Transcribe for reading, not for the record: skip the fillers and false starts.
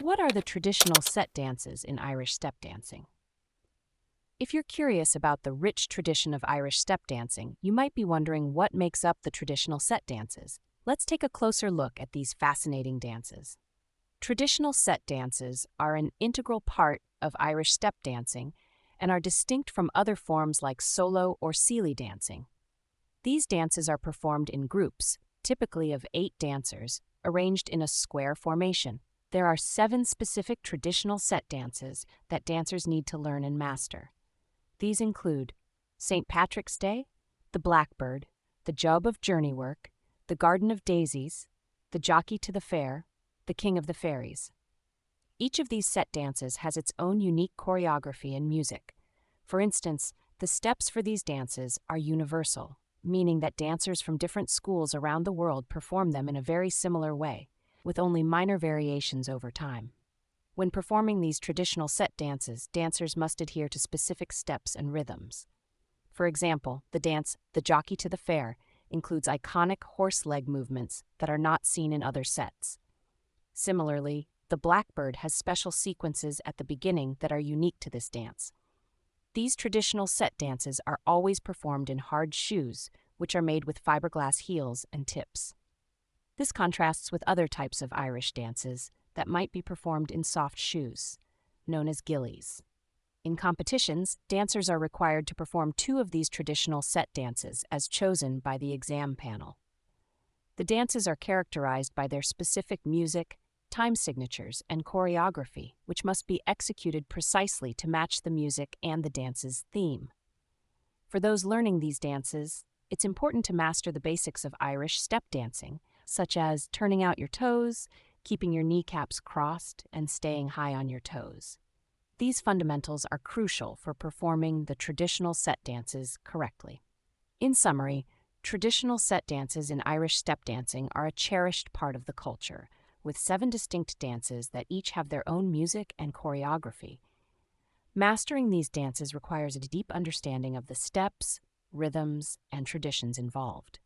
What are the traditional set dances in Irish step dancing? If you're curious about the rich tradition of Irish step dancing, you might be wondering what makes up the traditional set dances. Let's take a closer look at these fascinating dances. Traditional set dances are an integral part of Irish step dancing and are distinct from other forms like solo or ceili dancing. These dances are performed in groups, typically of 8 dancers, arranged in a square formation. There are 7 specific traditional set dances that dancers need to learn and master. These include St. Patrick's Day, the Blackbird, the Job of Journey Work, the Garden of Daisies, the Jockey to the Fair, the King of the Fairies. Each of these set dances has its own unique choreography and music. For instance, the steps for these dances are universal, meaning that dancers from different schools around the world perform them in a very similar way, with only minor variations over time. When performing these traditional set dances, dancers must adhere to specific steps and rhythms. For example, the dance "The Jockey to the Fair" includes iconic horse leg movements that are not seen in other sets. Similarly, the Blackbird has special sequences at the beginning that are unique to this dance. These traditional set dances are always performed in hard shoes, which are made with fiberglass heels and tips. This contrasts with other types of Irish dances that might be performed in soft shoes, known as gillies. In competitions, dancers are required to perform 2 of these traditional set dances as chosen by the exam panel. The dances are characterized by their specific music, time signatures, and choreography, which must be executed precisely to match the music and the dance's theme. For those learning these dances, it's important to master the basics of Irish step dancing, such as turning out your toes, keeping your kneecaps crossed, and staying high on your toes. These fundamentals are crucial for performing the traditional set dances correctly. In summary, traditional set dances in Irish step dancing are a cherished part of the culture, with 7 distinct dances that each have their own music and choreography. Mastering these dances requires a deep understanding of the steps, rhythms, and traditions involved.